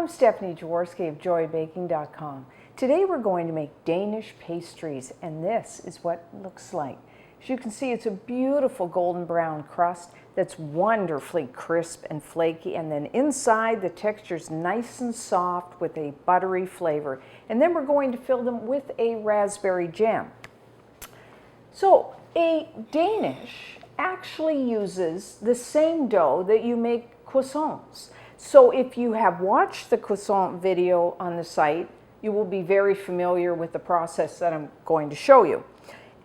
I'm Stephanie Jaworski of joybaking.com. Today we're going to make Danish pastries, and this is what it looks like. As you can see, it's a beautiful golden brown crust that's wonderfully crisp and flaky, and then inside the texture's nice and soft with a buttery flavor. And then we're going to fill them with a raspberry jam. So a Danish actually uses the same dough that you make croissants. So if you have watched the croissant video on the site, you will be very familiar with the process that I'm going to show you.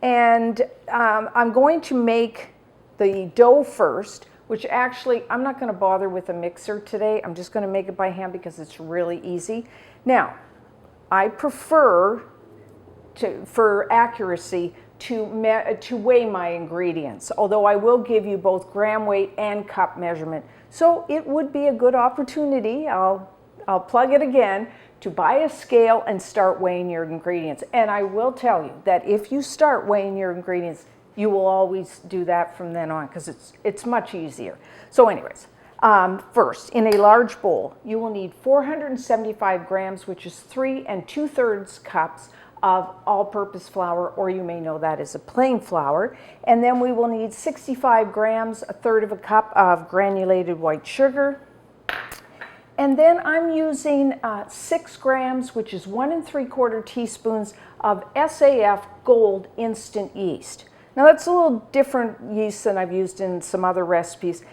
And I'm going to make the dough first, which actually I'm not going to bother with a mixer today. I'm just going to make it by hand because it's really easy. Now, I prefer for accuracy to weigh my ingredients, although I will give you both gram weight and cup measurement. So it would be a good opportunity, I'll plug it again, to buy a scale and start weighing your ingredients. And I will tell you that if you start weighing your ingredients, you will always do that from then on because it's much easier. So anyways, first, in a large bowl, you will need 475 grams, which is 3 2/3 cups of all-purpose flour, or you may know that as a plain flour. And then we will need 65 grams, 1/3 of a cup of granulated white sugar. And then I'm using 6 grams, which is 1 3/4 teaspoons of SAF Gold instant yeast. Now that's a little different yeast than I've used in some other recipes.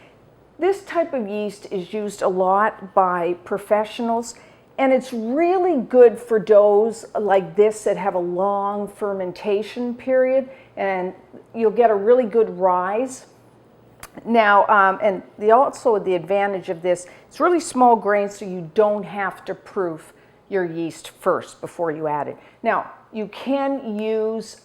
This type of yeast is used a lot by professionals, and it's really good for doughs like this that have a long fermentation period, and you'll get a really good rise. Now, and also the advantage of this, it's really small grains, so you don't have to proof your yeast first before you add it. Now, you can use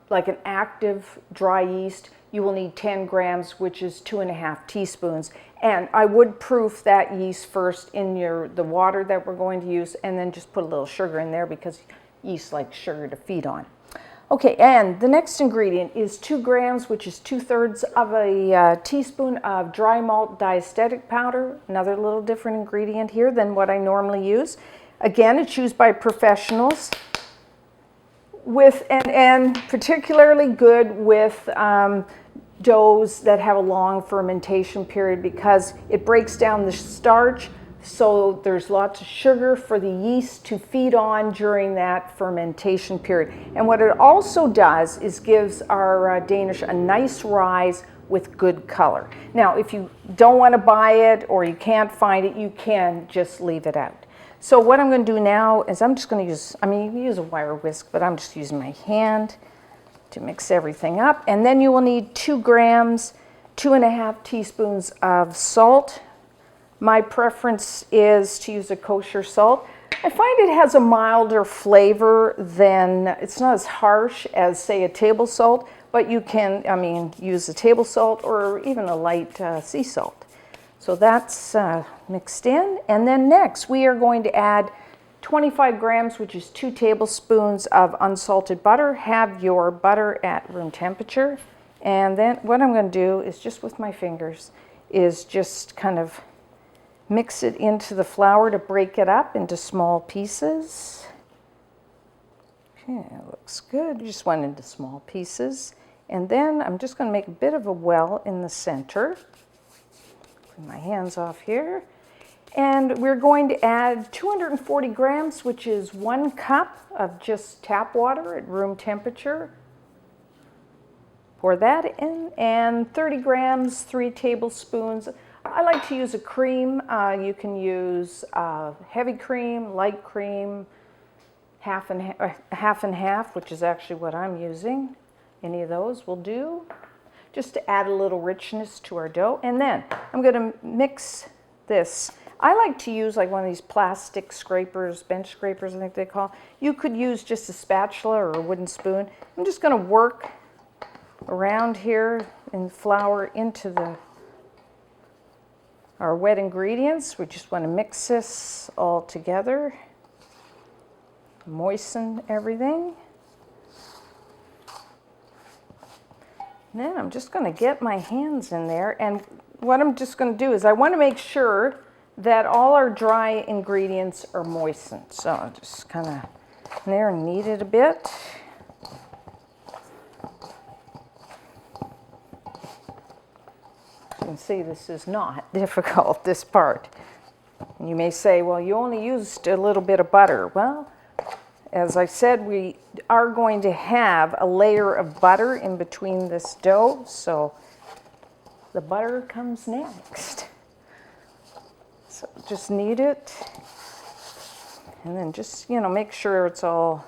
like an active dry yeast. You will need 10 grams, which is 2.5 teaspoons. And I would proof that yeast first in the water that we're going to use, and then just put a little sugar in there because yeast likes sugar to feed on. Okay, and the next ingredient is 2 grams, which is 2/3 of a teaspoon of dry malt diastatic powder, another little different ingredient here than what I normally use. Again, it's used by professionals and particularly good with doughs that have a long fermentation period because it breaks down the starch, so there's lots of sugar for the yeast to feed on during that fermentation period. And what it also does is gives our Danish a nice rise with good color. Now, if you don't want to buy it or you can't find it, you can just leave it out. So what I'm going to do now is I'm just going to use, you can use a wire whisk, but I'm just using my hand to mix everything up. And then you will need 2 grams, 2.5 teaspoons of salt. My preference is to use a kosher salt. I find it has a milder flavor than, it's not as harsh as, say, a table salt, but you can, use a table salt or even a light sea salt. So that's mixed in. And then next, we are going to add 25 grams, which is 2 tablespoons of unsalted butter. Have your butter at room temperature. And then what I'm going to do is just with my fingers is just kind of mix it into the flour to break it up into small pieces. Okay, that looks good. Just went into small pieces. And then I'm just going to make a bit of a well in the center. Put my hands off here. And we're going to add 240 grams, which is 1 cup of just tap water at room temperature. Pour that in, and 30 grams, 3 tablespoons. I like to use a cream. You can use heavy cream, light cream, half and half, which is actually what I'm using. Any of those will do, just to add a little richness to our dough. And then I'm going to mix this. I like to use like one of these plastic scrapers, bench scrapers I think they call. You could use just a spatula or a wooden spoon. I'm just going to work around here and flour into our wet ingredients. We just want to mix this all together, moisten everything. Then I'm just going to get my hands in there, and what I'm just going to do is I want to make sure that all our dry ingredients are moistened. So I'll just kind of there and knead it a bit. You can see this is not difficult, this part. And you may say, well, you only used a little bit of butter. Well, as I said, we are going to have a layer of butter in between this dough, so the butter comes next. So just knead it, and then just, make sure it's all,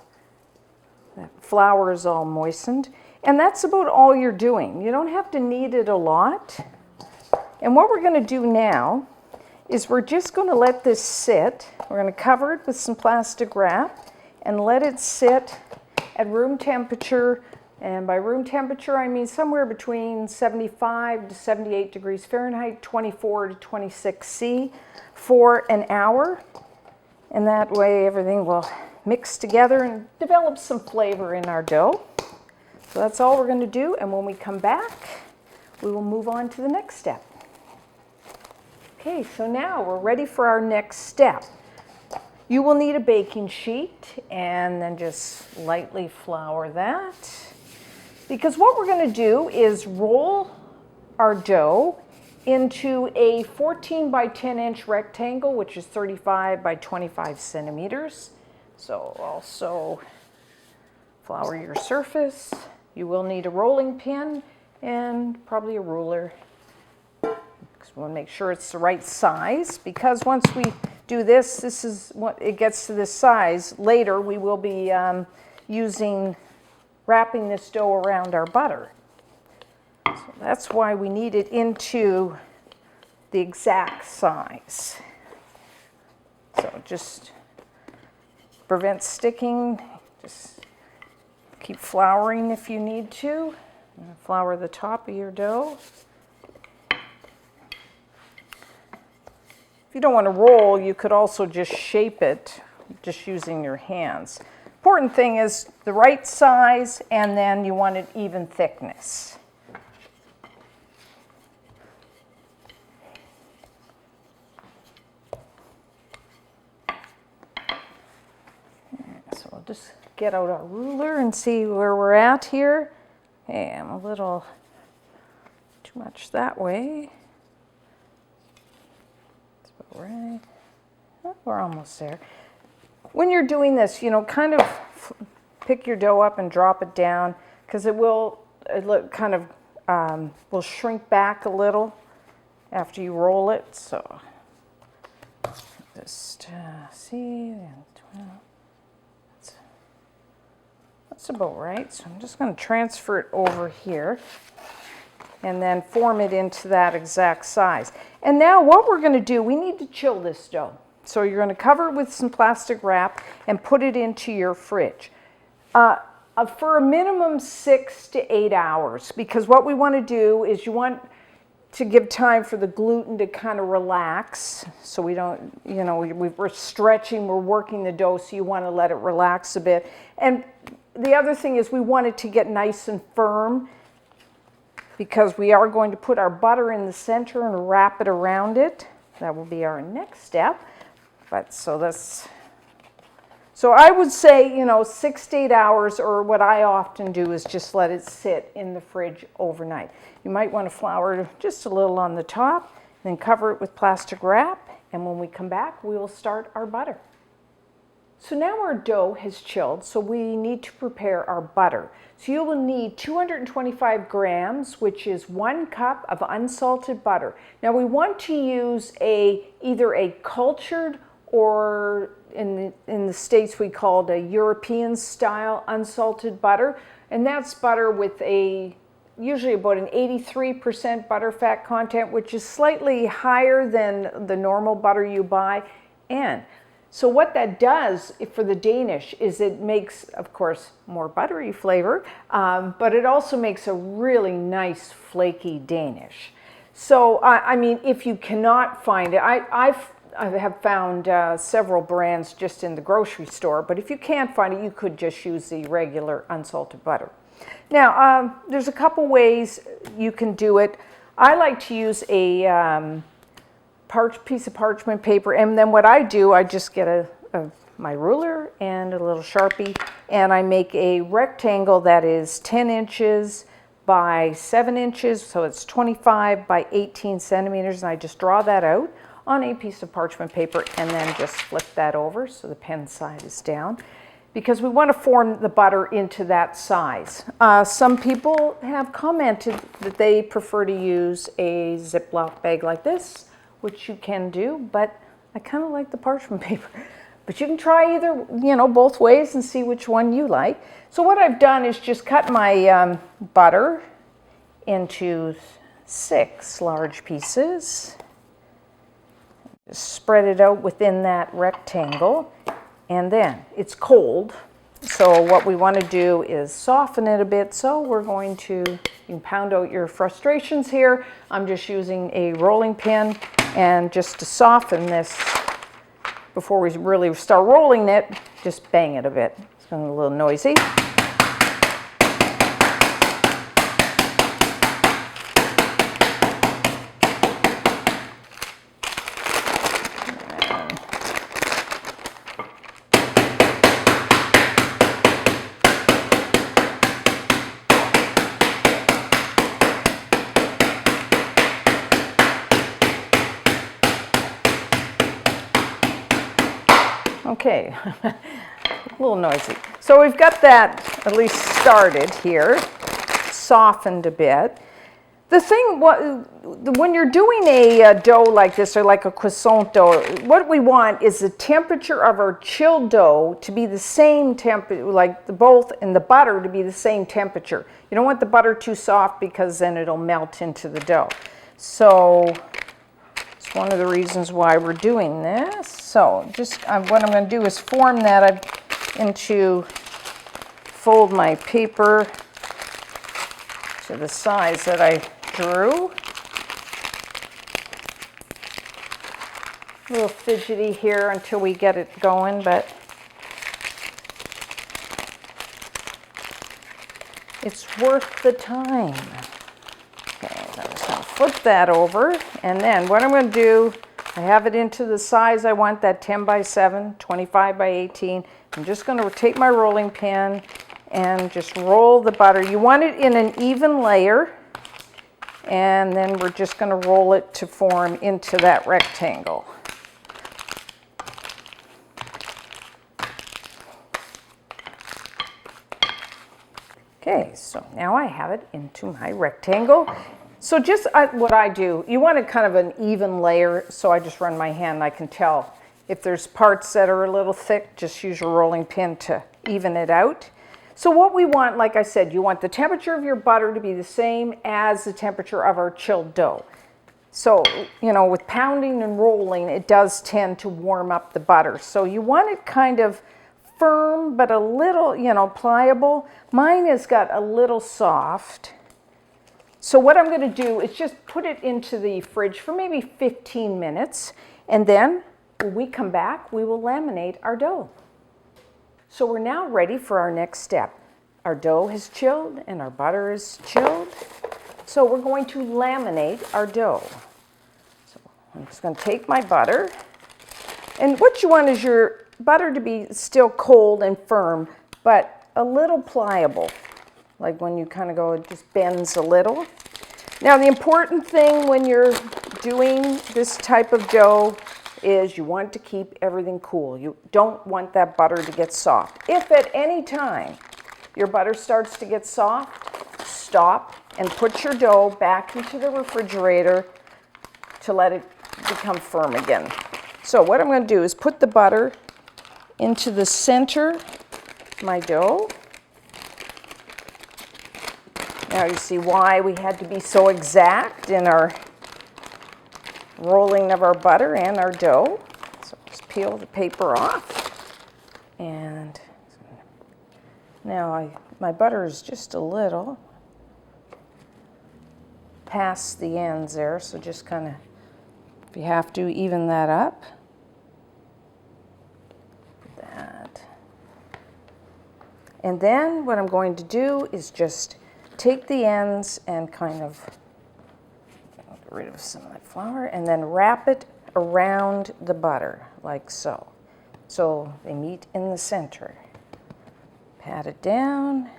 that flour is all moistened. And that's about all you're doing. You don't have to knead it a lot. And what we're going to do now is we're just going to let this sit. We're going to cover it with some plastic wrap and let it sit at room temperature. And by room temperature, I mean somewhere between 75 to 78 degrees Fahrenheit, 24 to 26 C for an hour. And that way everything will mix together and develop some flavor in our dough. So that's all we're going to do. And when we come back, we will move on to the next step. Okay, so now we're ready for our next step. You will need a baking sheet and then just lightly flour that. Because what we're going to do is roll our dough into a 14 by 10 inch rectangle, which is 35 by 25 centimeters. So also flour your surface. You will need a rolling pin and probably a ruler. We want to make sure it's the right size, because once we do this, this is what it gets to this size. Later we will be wrapping this dough around our butter. So that's why we need it into the exact size. So just prevent sticking. Just keep flouring if you need to. Flour the top of your dough. If you don't want to roll, you could also just shape it just using your hands. Important thing is the right size, and then you want it even thickness. So we'll just get out our ruler and see where we're at here. Okay, I'm a little too much that way. Right. Oh, we're almost there. When you're doing this, kind of pick your dough up and drop it down, because it will shrink back a little after you roll it. So just see, that's about right. So I'm just going to transfer it over here and then form it into that exact size. And now what we're going to do, we need to chill this dough. So you're going to cover it with some plastic wrap and put it into your fridge for a minimum 6 to 8 hours, because what we want to do is you want to give time for the gluten to kind of relax. So we don't, we're stretching, we're working the dough, so you want to let it relax a bit. And the other thing is we want it to get nice and firm, because we are going to put our butter in the center and wrap it around it. That will be our next step. But so I would say, 6 to 8 hours, or what I often do is just let it sit in the fridge overnight. You might want to flour just a little on the top, then cover it with plastic wrap, and when we come back, we will start our butter. So now our dough has chilled, so we need to prepare our butter. So you will need 225 grams, which is 1 cup of unsalted butter. Now we want to use either a cultured, or in the States we call it a European style unsalted butter. And that's butter with usually about an 83% butter fat content, which is slightly higher than the normal butter you buy. And so what that does for the Danish is it makes, of course, more buttery flavor, but it also makes a really nice flaky Danish. So, I mean, if you cannot find it, I have found several brands just in the grocery store, but if you can't find it, you could just use the regular unsalted butter. Now, there's a couple ways you can do it. I like to use a piece of parchment paper, and then what I do, I just get my ruler and a little Sharpie, and I make a rectangle that is 10 inches by 7 inches, so it's 25 by 18 centimeters, and I just draw that out on a piece of parchment paper and then just flip that over so the pen side is down, because we want to form the butter into that size. Some people have commented that they prefer to use a Ziploc bag like this, which you can do, but I kind of like the parchment paper. But you can try either, both ways and see which one you like. So what I've done is just cut my butter into 6 large pieces. Just spread it out within that rectangle. And then it's cold. So what we want to do is soften it a bit. So we're going to, you can pound out your frustrations here. I'm just using a rolling pin, and just to soften this, before we really start rolling it, just bang it a bit. It's going to be a little noisy. Okay, a little noisy. So we've got that at least started here, softened a bit. The thing, when you're doing a dough like this, or like a croissant dough, what we want is the temperature of our chilled dough to be the same temperature, like both, and the butter to be the same temperature. You don't want the butter too soft, because then it'll melt into the dough. So it's one of the reasons why we're doing this. So just what I'm going to do is form that fold my paper to the size that I drew. A little fidgety here until we get it going, but it's worth the time. Okay, so I'm just going to flip that over, and then what I'm going to do, I have it into the size I want, that 10 by 7, 25 by 18. I'm just going to take my rolling pin and just roll the butter. You want it in an even layer, and then we're just going to roll it to form into that rectangle. Okay, so now I have it into my rectangle. So just what I do, you want it kind of an even layer, so I just run my hand. I can tell if there's parts that are a little thick, just use your rolling pin to even it out. So what we want, like I said, you want the temperature of your butter to be the same as the temperature of our chilled dough. So, with pounding and rolling, it does tend to warm up the butter. So you want it kind of firm, but a little, pliable. Mine has got a little soft. So what I'm going to do is just put it into the fridge for maybe 15 minutes, and then when we come back, we will laminate our dough. So we're now ready for our next step. Our dough has chilled and our butter is chilled. So we're going to laminate our dough. So I'm just going to take my butter, and what you want is your butter to be still cold and firm, but a little pliable. Like when you kind of go, it just bends a little. Now the important thing when you're doing this type of dough is you want to keep everything cool. You don't want that butter to get soft. If at any time your butter starts to get soft, stop and put your dough back into the refrigerator to let it become firm again. So what I'm going to do is put the butter into the center of my dough. Now you see why we had to be so exact in our rolling of our butter and our dough. So just peel the paper off. And now my butter is just a little past the ends there, so just kind of, if you have to, even that up. That. And then what I'm going to do is just take the ends and kind of get rid of some of that flour, and then wrap it around the butter, like so. So they meet in the center. Pat it down.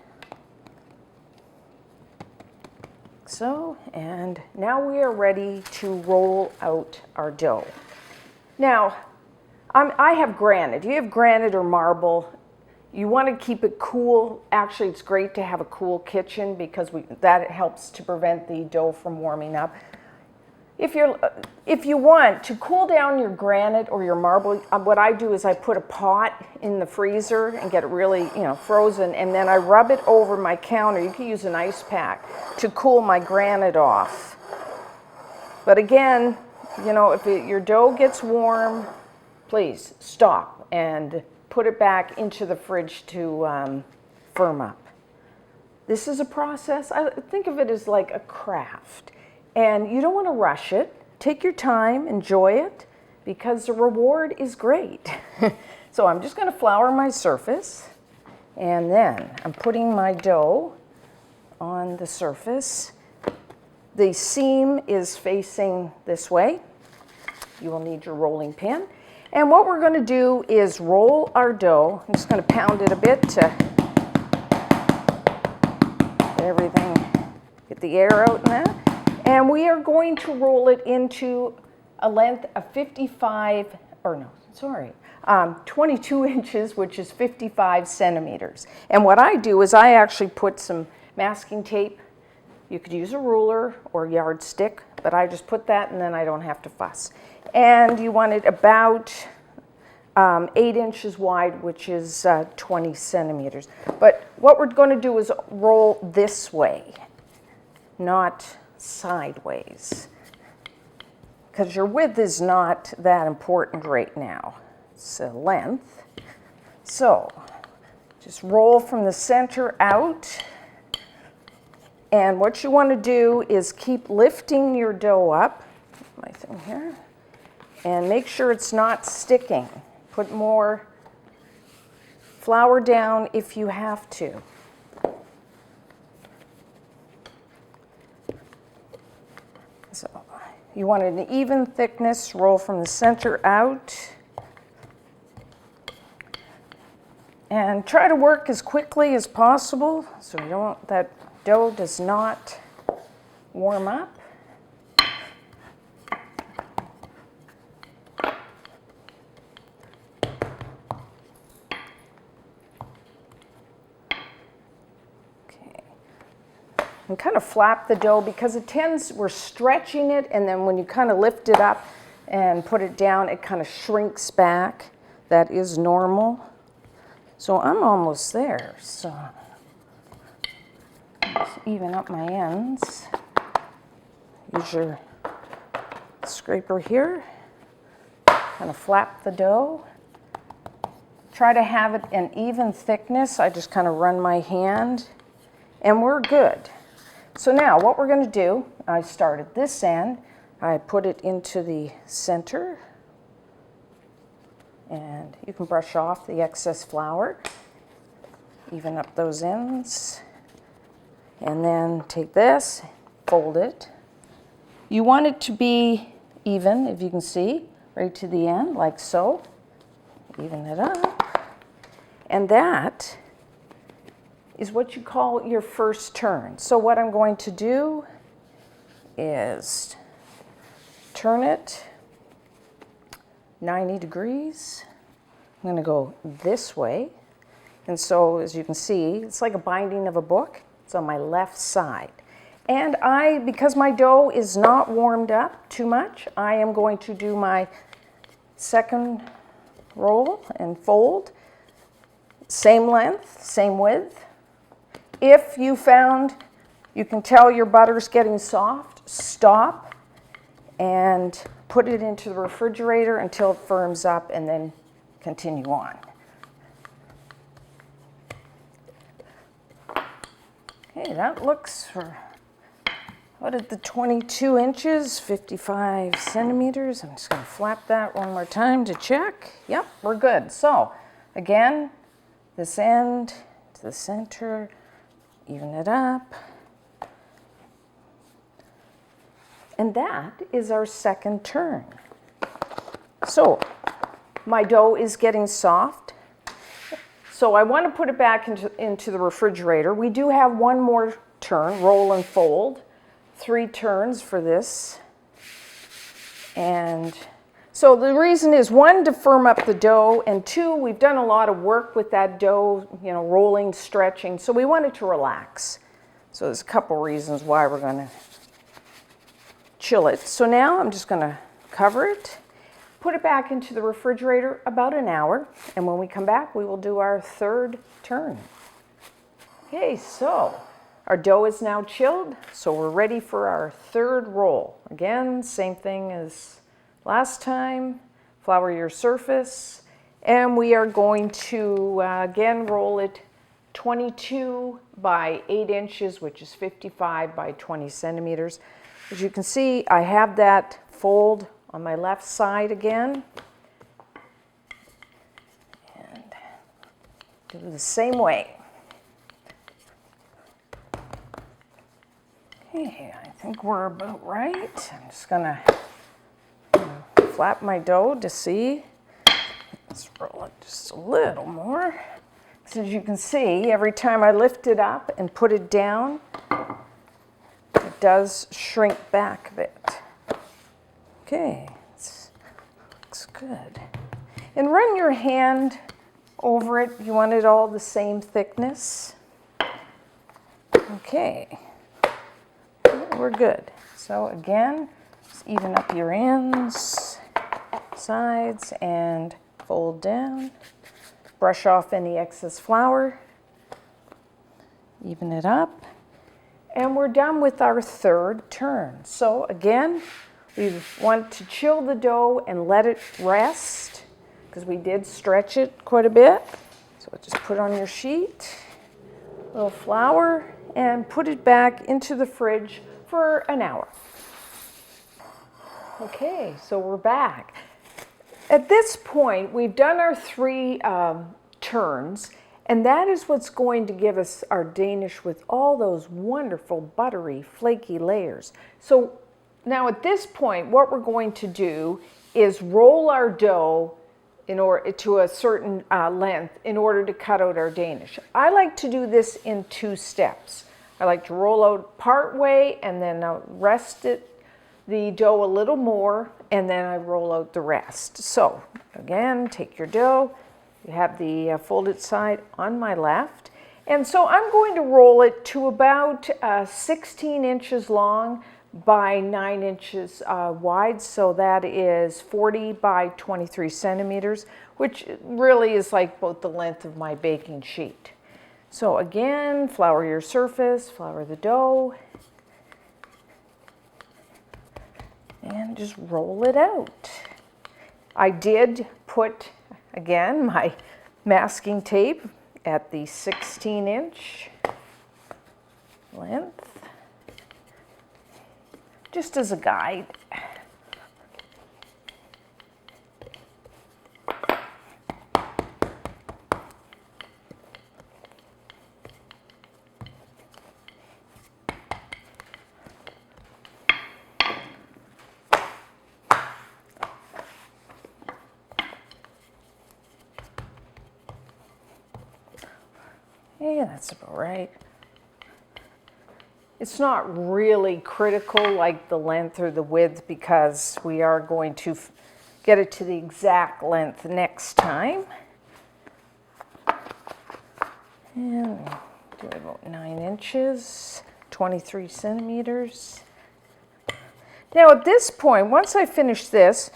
So, and now we are ready to roll out our dough. Now, I have granite. You have granite or marble. You want to keep it cool. Actually, it's great to have a cool kitchen because that helps to prevent the dough from warming up. If you want to cool down your granite or your marble, what I do is I put a pot in the freezer and get it really, frozen, and then I rub it over my counter. You can use an ice pack to cool my granite off. But again, if your dough gets warm, please stop and put it back into the fridge to firm up. This is a process. I think of it as like a craft. And you don't want to rush it. Take your time, enjoy it, because the reward is great. So I'm just going to flour my surface, and then I'm putting my dough on the surface. The seam is facing this way. You will need your rolling pin. And what we're going to do is roll our dough. I'm just going to pound it a bit to get everything, get the air out in that. And we are going to roll it into a length of 22 inches, which is 55 centimeters. And what I do is I actually put some masking tape. You could use a ruler or yardstick, but I just put that and then I don't have to fuss. And you want it about 8 inches wide, which is 20 centimeters. But what we're going to do is roll this way, not sideways, because your width is not that important right now. It's a length. So just roll from the center out, and what you want to do is keep lifting your dough up, my thing here, and make sure it's not sticking. Put more flour down if you have to. So you want an even thickness, roll from the center out. And try to work as quickly as possible so that dough does not warm up. And kind of flap the dough because we're stretching it, and then when you kind of lift it up and put it down, it kind of shrinks back. That is normal. So I'm almost there. So just even up my ends. Use your scraper here. Kind of flap the dough. Try to have it an even thickness. I just kind of run my hand, and we're good. So now what we're going to do, I started this end, I put it into the center, and you can brush off the excess flour, even up those ends, and then take this, fold it. You want it to be even, if you can see, right to the end, like so. Even it up, and that is what you call your first turn. So what I'm going to do is turn it 90 degrees. I'm going to go this way. And so as you can see, it's like a binding of a book. It's on my left side. And because my dough is not warmed up too much, I am going to do my second roll and fold. Same length, same width. If you found you can tell your butter's getting soft, stop and put it into the refrigerator until it firms up, and then continue on. Okay, that looks for, what is the 22 inches, 55 centimeters. I'm just going to flap that one more time to check. Yep, we're good. So again, this end to the center. Even it up. And that is our second turn. So my dough is getting soft. So I want to put it back into the refrigerator. We do have one more turn, roll and fold. 3 turns for this. And so the reason is, 1, to firm up the dough, and 2, we've done a lot of work with that dough, you know, rolling, stretching, so we want it to relax. So there's a couple reasons why we're going to chill it. So now I'm just going to cover it, put it back into the refrigerator about an hour, and when we come back, we will do our 3rd turn. Okay, so our dough is now chilled, so we're ready for our 3rd roll. Again, same thing as last time. Flour your surface, and we are going to again roll it 22 by 8 inches, which is 55 by 20 centimeters. As you can see, I have that fold on my left side again. And do it the same way. Okay, I think we're about right. I'm just gonna flap my dough to see. Let's roll it just a little more. So as you can see, every time I lift it up and put it down, it does shrink back a bit. Okay, looks good. And run your hand over it. You want it all the same thickness. Okay, we're good. So again, just even up your ends, sides, and fold down. Brush off any excess flour. Even it up. And we're done with our 3rd turn. So again, we want to chill the dough and let it rest, because we did stretch it quite a bit. So just put on your sheet, a little flour, and put it back into the fridge for an hour. Okay, so we're back. At this point, we've done our 3 turns, and that is what's going to give us our Danish with all those wonderful buttery, flaky layers. So now at this point, what we're going to do is roll our dough to a certain length in order to cut out our Danish. I like to do this in 2 steps. I like to roll out part way and then rest the dough a little more, and then I roll out the rest. So again, take your dough. You have the folded side on my left. And so I'm going to roll it to about 16 inches long by 9 inches wide. So that is 40 by 23 centimeters, which really is like about the length of my baking sheet. So again, flour your surface, flour the dough, and just roll it out. I did put, again, my masking tape at the 16-inch length, just as a guide. Yeah, that's about right. It's not really critical like the length or the width, because we are going to get it to the exact length next time. And do about 9 inches, 23 centimeters. Now at this point, once I finish this,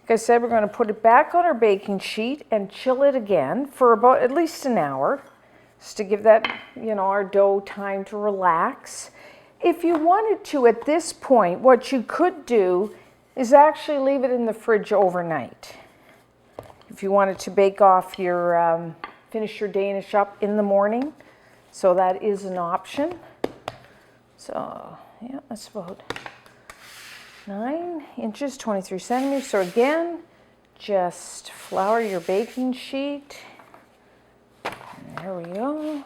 like I said, we're going to put it back on our baking sheet and chill it again for about at least an hour. Just to give that, our dough time to relax. If you wanted to, at this point, what you could do is actually leave it in the fridge overnight. If you wanted to bake off finish your Danish up in the morning. So that is an option. So, yeah, that's about 9 inches, 23 centimeters. So again, just flour your baking sheet. There we go.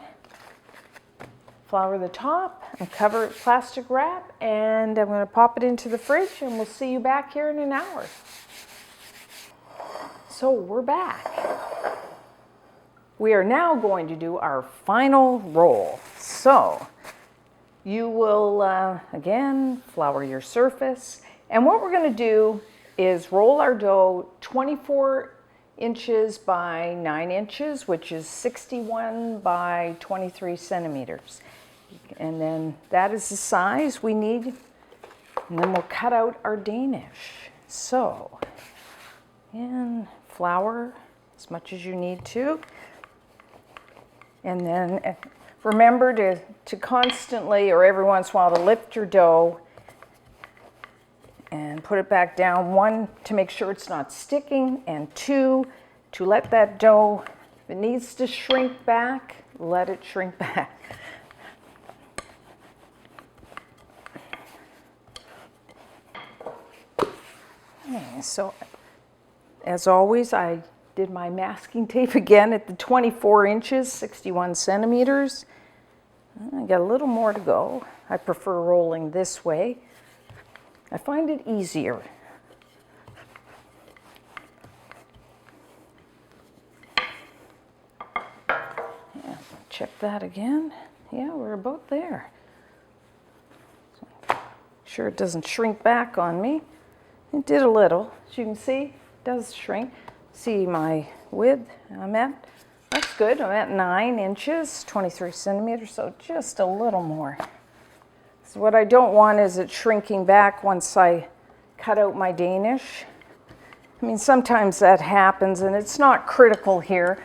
Flour the top and cover it with plastic wrap, and I'm going to pop it into the fridge, and we'll see you back here in an hour. So we're back. We are now going to do our final roll. So you will, again, flour your surface. And what we're going to do is roll our dough 24 inches by 9 inches, which is 61 by 23 centimeters. And then that is the size we need. And then we'll cut out our Danish. So, and flour as much as you need to. And then remember to constantly, or every once in a while, to lift your dough and put it back down. 1, to make sure it's not sticking, and 2, to let that dough, if it needs to shrink back, let it shrink back. Okay, so as always, I did my masking tape again at the 24 inches, 61 centimeters. I got a little more to go. I prefer rolling this way. I find it easier. Yeah, check that again. Yeah, we're about there. So, sure it doesn't shrink back on me. It did a little. As you can see, it does shrink. See my width that's good. I'm at 9 inches, 23 centimeters, so just a little more. So what I don't want is it shrinking back once I cut out my Danish. I mean, sometimes that happens, and it's not critical here.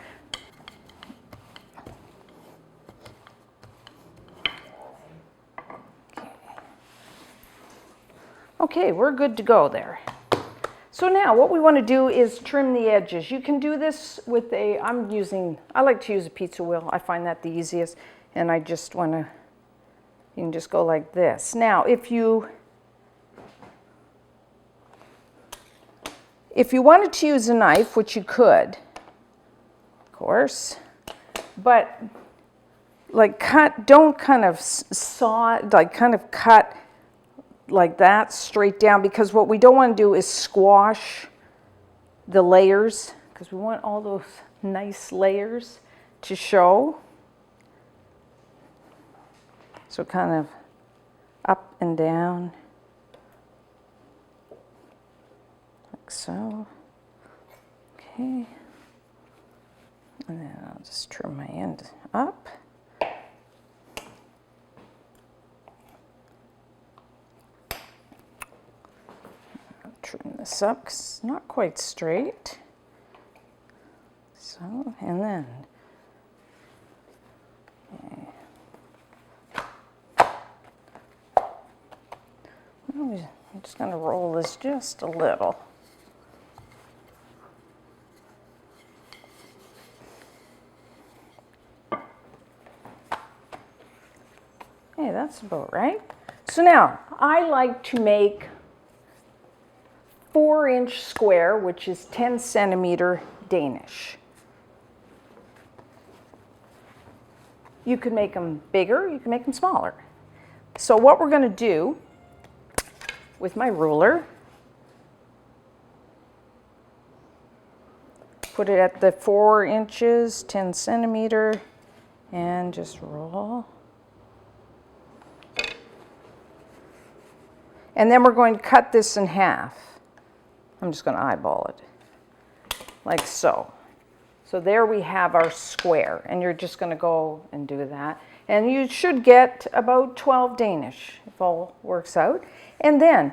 Okay, we're good to go there. So now what we want to do is trim the edges. You can do this with I like to use a pizza wheel. I find that the easiest, and I just want to, you can just go like this. Now, if you wanted to use a knife, which you could, of course, but like don't kind of saw, like kind of cut like that straight down, because what we don't want to do is squash the layers, because we want all those nice layers to show. So kind of up and down, like so. Okay. And then I'll just trim my end up. Trim this up because it's not quite straight. So, and then I'm just going to roll this just a little. Hey, that's about right. So now, I like to make 4-inch square, which is 10 centimeter Danish. You can make them bigger, you can make them smaller. So what we're going to do with my ruler, put it at the 4 inches, 10 centimeter, and just roll. And then we're going to cut this in half. I'm just going to eyeball it, like so. So there we have our square, and you're just going to go and do that. And you should get about 12 Danish, if all works out. And then,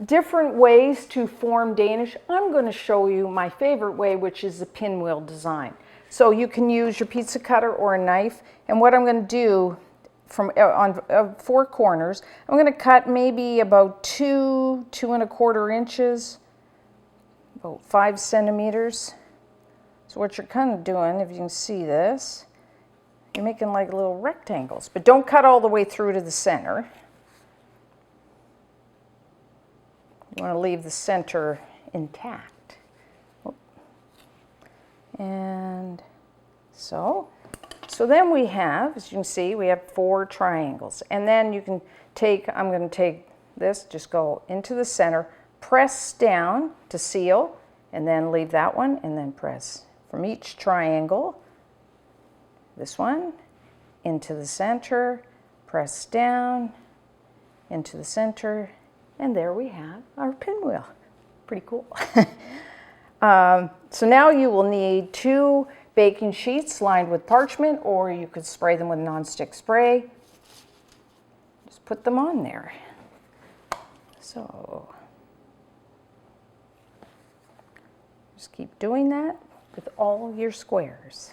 different ways to form Danish. I'm going to show you my favorite way, which is the pinwheel design. So you can use your pizza cutter or a knife, and what I'm going to do on 4 corners, I'm going to cut maybe about 2.25 inches, about 5 centimeters. So what you're kind of doing, if you can see this, you're making like little rectangles, but don't cut all the way through to the center. You want to leave the center intact. And so then we have, as you can see, we have 4 triangles. And then you can take, I'm going to take this, just go into the center, press down to seal, and then leave that one, and then press from each triangle, this one, into the center, press down, into the center, and there we have our pinwheel. Pretty cool. So now you will need 2 baking sheets lined with parchment, or you could spray them with nonstick spray. Just put them on there. So just keep doing that with all your squares.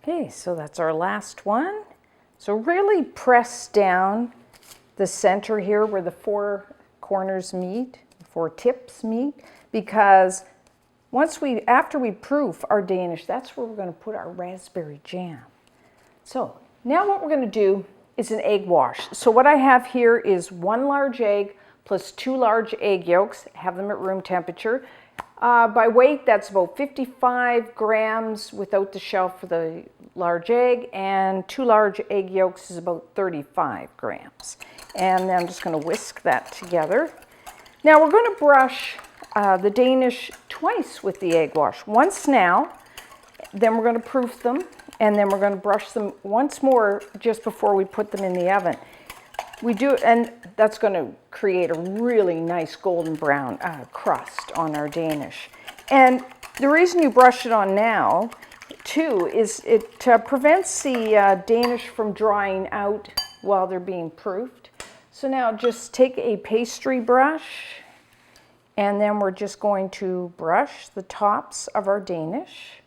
Okay, so that's our last one. So really press down the center here where the 4 corners meet, 4 tips meet, because after we proof our Danish, that's where we're going to put our raspberry jam. So now what we're going to do is an egg wash. So what I have here is 1 large egg plus 2 large egg yolks. Have them at room temperature. By weight, that's about 55 grams without the shell for the large egg, and 2 large egg yolks is about 35 grams. And then I'm just going to whisk that together. Now we're going to brush the Danish twice with the egg wash. Once now, then we're going to proof them, and then we're going to brush them once more just before we put them in the oven. We do, and that's going to create a really nice golden brown crust on our Danish. And the reason you brush it on now, too, is it prevents the Danish from drying out while they're being proofed. So now just take a pastry brush, and then we're just going to brush the tops of our Danish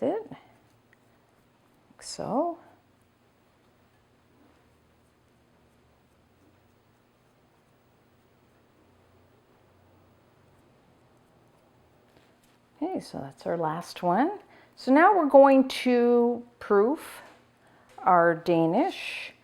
with it, like so. Okay, so that's our last one. So now we're going to proof our Danish.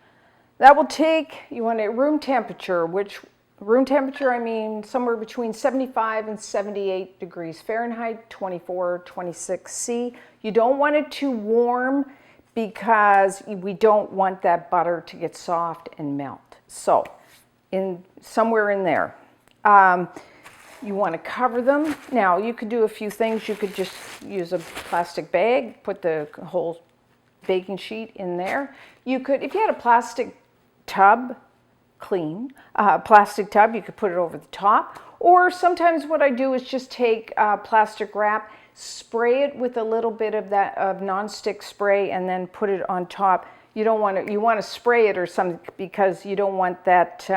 That will take, you want it room temperature, which room temperature, I mean somewhere between 75 and 78 degrees Fahrenheit, 24, 26 C. You don't want it too warm because we don't want that butter to get soft and melt. So somewhere in there. You want to cover them. Now, you could do a few things. You could just use a plastic bag, put the whole baking sheet in there. You could, if you had a plastic tub, plastic tub, you could put it over the top. Or sometimes what I do is just take plastic wrap, spray it with a little bit of nonstick spray, and then put it on top. You don't want to, you want to spray it or something because you don't want that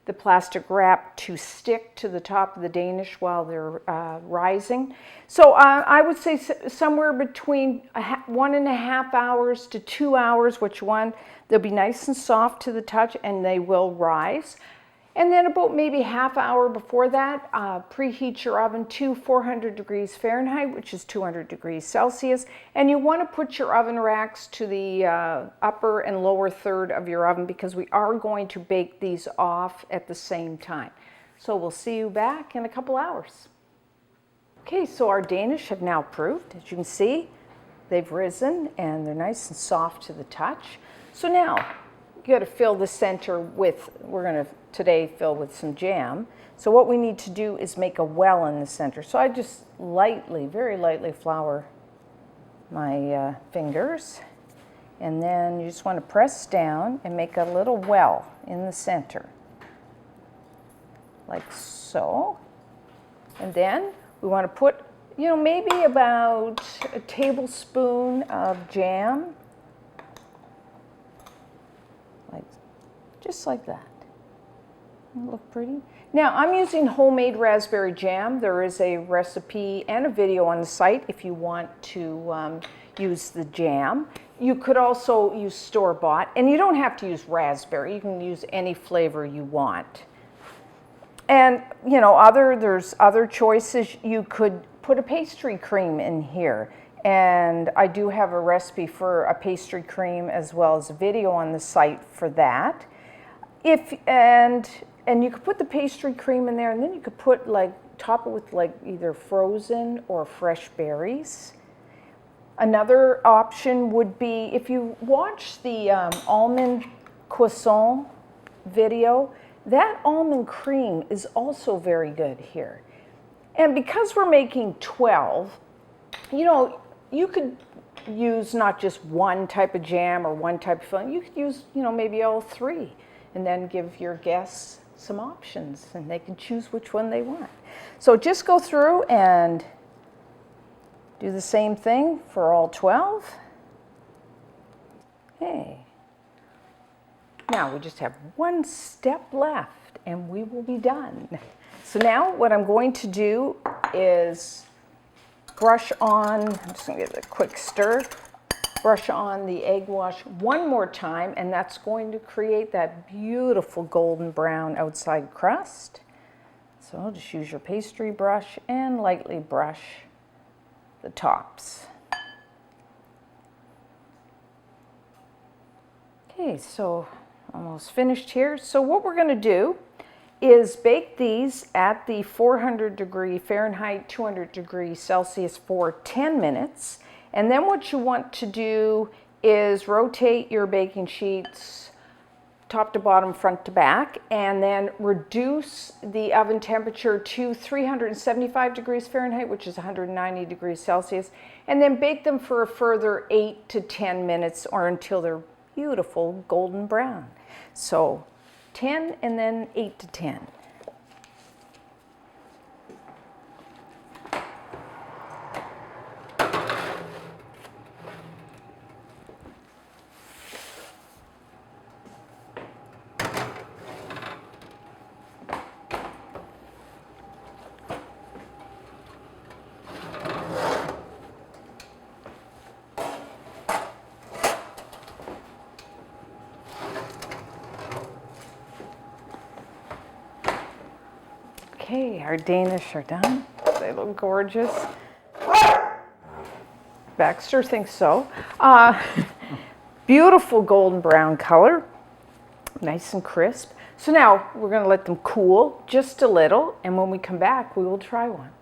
the plastic wrap to stick to the top of the Danish while they're rising. So I would say somewhere between 1.5 hours to 2 hours, which one, they'll be nice and soft to the touch and they will rise. And then about maybe half hour before that, preheat your oven to 400 degrees Fahrenheit, which is 200 degrees Celsius. And you want to put your oven racks to the upper and lower third of your oven because we are going to bake these off at the same time. So we'll see you back in a couple hours. Okay, so our Danish have now proofed. As you can see, they've risen and they're nice and soft to the touch. So now, you got to fill the center with, we're going to today fill with some jam. So what we need to do is make a well in the center. So I just lightly, very lightly flour my fingers. And then you just want to press down and make a little well in the center. Like so. And then we want to put, you know, maybe about a tablespoon of jam. Just like that. Look pretty. Now I'm using homemade raspberry jam. There is a recipe and a video on the site if you want to use the jam. You could also use store-bought, and you don't have to use raspberry. You can use any flavor you want. And you know, there's other choices. You could put a pastry cream in here. And I do have a recipe for a pastry cream as well as a video on the site for that. And you could put the pastry cream in there, and then you could put top it with either frozen or fresh berries. Another option would be if you watch the almond croissant video, that almond cream is also very good here. And because we're making 12, you know, you could use not just one type of jam or one type of filling. You could use, you know, maybe all three, and then give your guests some options and they can choose which one they want. So just go through and do the same thing for all 12. Okay. Now we just have one step left and we will be done. So now what I'm going to do is brush on, I'm just going to give it a quick stir, brush on the egg wash one more time, and that's going to create that beautiful golden brown outside crust. So I'll just use your pastry brush and lightly brush the tops. Okay, so almost finished here. So what we're going to do is bake these at the 400 degree Fahrenheit, 200 degrees Celsius for 10 minutes. And then what you want to do is rotate your baking sheets top to bottom, front to back, and then reduce the oven temperature to 375 degrees Fahrenheit, which is 190 degrees Celsius, and then bake them for a further 8 to 10 minutes or until they're beautiful golden brown. So 10 and then 8 to 10. Okay, our Danish are done. They look gorgeous. Baxter thinks so. Beautiful golden brown color, nice and crisp. So now we're going to let them cool just a little, and when we come back, we will try one.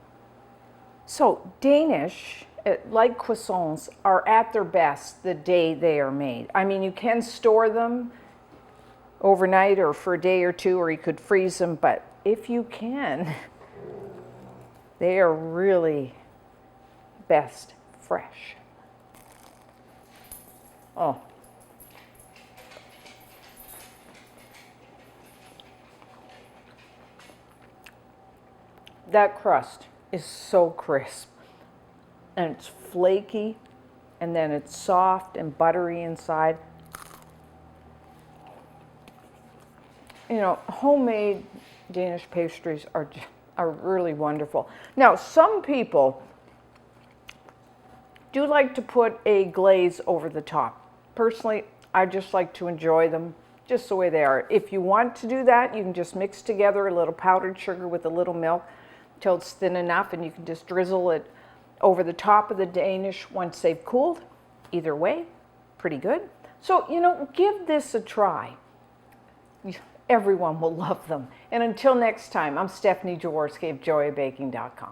So Danish, like croissants, are at their best the day they are made. I mean, you can store them overnight or for a day or two, or you could freeze them, but if you can, they are really best fresh. Oh. That crust is so crisp, and it's flaky, and then it's soft and buttery inside. You know, homemade Danish pastries are really wonderful. Now, some people do like to put a glaze over the top. Personally, I just like to enjoy them just the way they are. If you want to do that, you can just mix together a little powdered sugar with a little milk till it's thin enough, and you can just drizzle it over the top of the Danish once they've cooled. Either way, pretty good. So, you know, give this a try. Everyone will love them. And until next time, I'm Stephanie Jaworski of joyabaking.com.